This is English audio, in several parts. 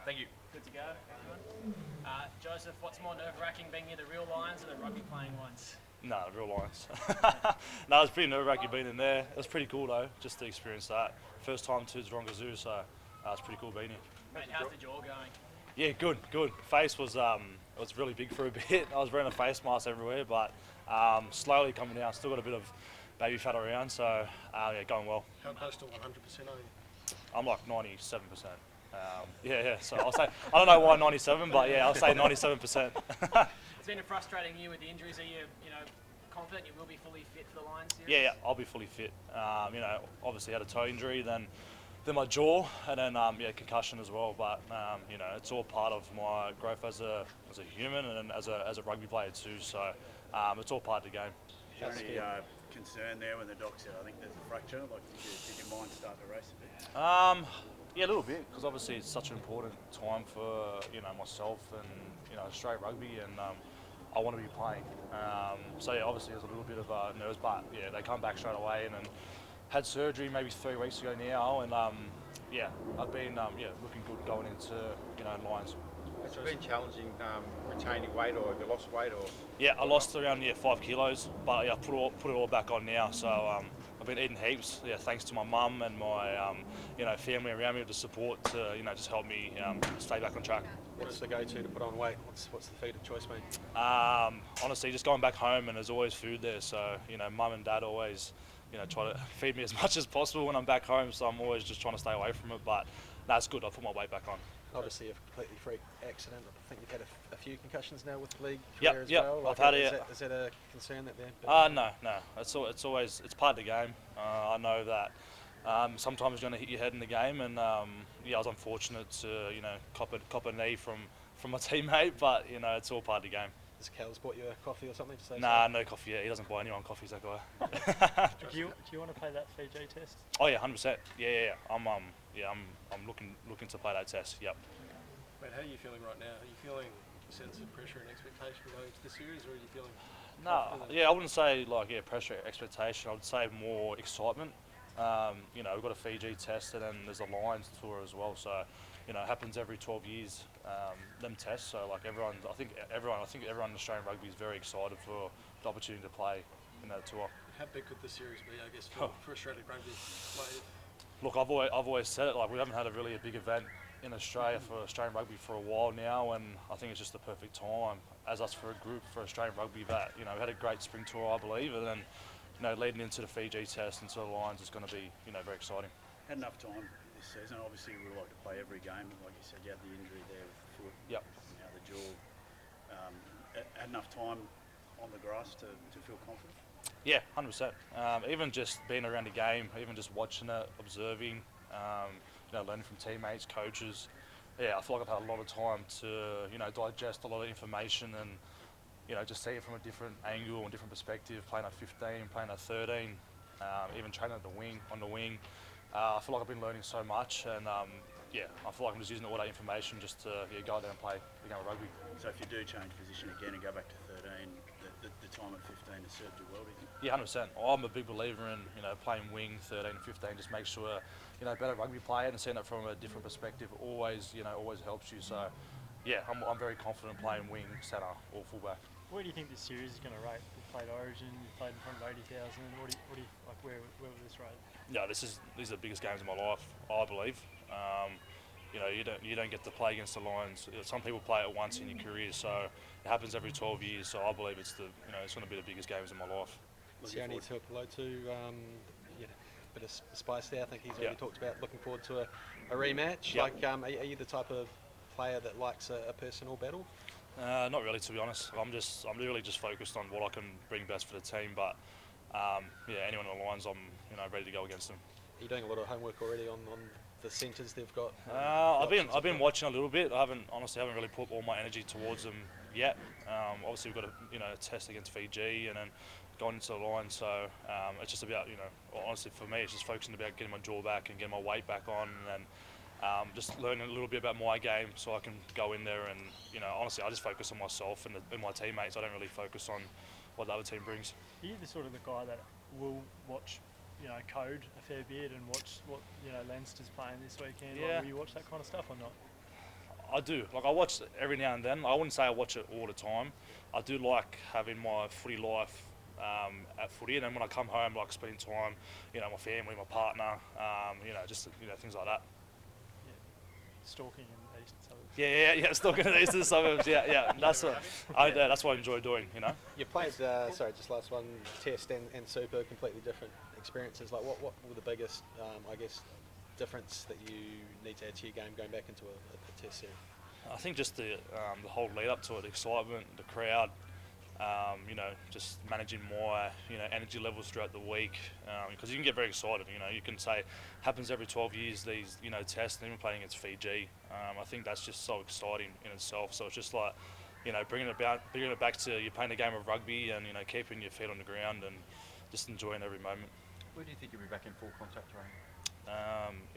Thank you. Good to go, everyone. Joseph, what's more nerve-wracking, being near the real Lions or the rugby playing ones? No, real Lions. No, it was pretty nerve-wracking being in there. It was pretty cool though, just to experience that. First time to Taronga Zoo, so it's pretty cool being here. Mate, how's the jaw going? Yeah, good. Face was it was really big for a bit. I was wearing a face mask everywhere, but slowly coming down. Still got a bit of baby fat around, so yeah, going well. How close to 100% are you? I'm like 97%. Yeah. So I'll say I don't know why 97, but yeah, I'll say 97%. It's been a frustrating year with the injuries. Are you, confident you will be fully fit for the Lions series? Yeah, I'll be fully fit. Obviously had a toe injury, then my jaw, and then concussion as well. But it's all part of my growth as a human and as a rugby player too. So it's all part of the game. Is there any concern there when the doc said, I think there's a fracture? Like, did your mind start to race a bit? Yeah, a little bit, because obviously it's such an important time for myself and Australian rugby, and I want to be playing. So yeah, obviously there's a little bit of nerves, but yeah, they come back straight away, and then had surgery maybe 3 weeks ago now, and I've been looking good going into Lions. It's been challenging retaining weight, or have you lost weight, or? Yeah, I lost around 5 kilos, but yeah, put it all back on now. So I've been eating heaps. Yeah, thanks to my mum and my family around me with the support to just help me stay back on track. What's the go-to to put on weight? What's the feed of choice, mate? Honestly, just going back home, and there's always food there. So mum and dad always try to feed me as much as possible when I'm back home. So I'm always just trying to stay away from it. But that's good. I put my weight back on. Obviously, a completely freak accident. I think you've had a few concussions now with the league Yep, career as yep. well. I've had it. Is that a concern that they're? No. It's always part of the game. I know that sometimes you're going to hit your head in the game, and I was unfortunate to cop a knee from my teammate, but it's all part of the game. Has Cal's bought you a coffee or something to say? Nah, no coffee yet. He doesn't buy anyone coffees, that guy. Do you want to play that Fiji test? Oh yeah, 100%. Yeah. I'm looking to play that test. Yep. Mate, how are you feeling right now? Are you feeling a sense of pressure and expectation going into the series, or are you feeling? No, I wouldn't say pressure, expectation. I would say more excitement. We've got a Fiji test, and then there's a Lions tour as well. So, it happens every 12 years. Them tests. So, like everyone, I think everyone in Australian rugby is very excited for the opportunity to play in that tour. How big could the series be? I guess for Australian rugby. Look, I've always said it. Like, we haven't had a big event in Australia for Australian rugby for a while now, and I think it's just the perfect time as us for a group for Australian rugby that we had a great spring tour, I believe, and then leading into the Fiji test into the Lions is going to be very exciting. Had enough time this season. Obviously, we would like to play every game. Like you said, you had the injury there with the foot. Yep. Now the jaw. Had enough time on the grass to feel confident. Yeah, 100%. Even just being around the game, even just watching it, observing, learning from teammates, coaches. Yeah, I feel like I've had a lot of time to, digest a lot of information and, just see it from a different angle and different perspective. Playing at 15, playing at 13, even training on the wing. I feel like I've been learning so much, and I feel like I'm just using all that information just to go out there and play the game of rugby. So if you do change position again and go back to 13, the time at 15 has served you well, do you think? Yeah, 100%. I'm a big believer in playing wing 13 and 15. Just make sure better rugby player, and seeing it from a different perspective always helps you. So yeah, I'm very confident playing wing, centre, or fullback. Where do you think this series is going to rate? You've played Origin, you've played in front of 80,000. What do you like? Where will this rate? Yeah, these are the biggest games of my life, I believe. You don't get to play against the Lions. Some people play it once in your career, so it happens every 12 years. So I believe it's it's going to be the biggest games of my life. Sione Tuipulotu, bit of spice there. I think he's already talked about looking forward to a rematch. Yep. Like, are you the type of player that likes a personal battle? Not really, to be honest. I'm really just focused on what I can bring best for the team. But anyone in the Lions, I'm ready to go against them. Are you doing a lot of homework already on the centres they've got? I've been watching a little bit. I haven't really put all my energy towards them yet. Obviously we've got a test against Fiji, and then going into the Lions. So it's just about honestly for me, it's just focusing about getting my jaw back and getting my weight back on, and just learning a little bit about my game so I can go in there and honestly I just focus on myself and my teammates. I don't really focus on what the other team brings. Are you the sort of the guy that will watch code a fair bit and watch what Leinster's playing this weekend? Yeah. Like, will you watch that kind of stuff or not? I do. Like I watch it every now and then. I wouldn't say I watch it all the time. I do like having my footy life at footy, and then when I come home, like spending time, my family, my partner, just things like that. Stalking in the eastern suburbs. Yeah. Stalking the eastern suburbs. Yeah. That's what I enjoy doing. You played, just last one, Test and Super, completely different experiences. Like, what were the biggest, difference that you need to add to your game going back into a Test series? I think just the whole lead up to it, the excitement, the crowd, just managing my energy levels throughout the week, because you can get very excited. You can say happens every 12 years these tests, and even playing against Fiji. I think that's just so exciting in itself. So it's just like bringing it back to you're playing a game of rugby and keeping your feet on the ground and just enjoying every moment. When do you think you'll be back in full contact training?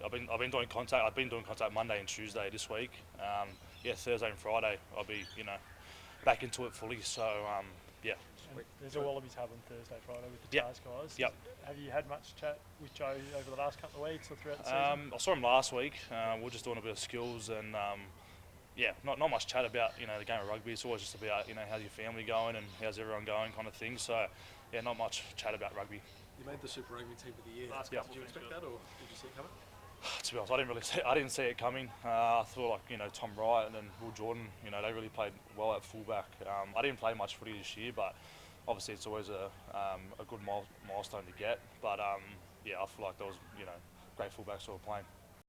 I've been doing contact. I've been doing contact Monday and Tuesday this week. Thursday and Friday I'll be back into it fully. So And there's a Wallabies hub on Thursday, Friday with the Tars guys. Yep. Have you had much chat with Joe over the last couple of weeks or throughout the season? I saw him last week. We're just doing a bit of skills and not much chat about the game of rugby. It's always just about how's your family going and how's everyone going kind of thing. So not much chat about rugby. You made the Super Rugby team for the year. Did you expect that, or did you see it coming? To be honest, I didn't see it coming. I thought Tom Wright and then Will Jordan, they really played well at fullback. I didn't play much footy this year, but obviously it's always a good milestone to get. But I feel like there was great fullbacks who were playing.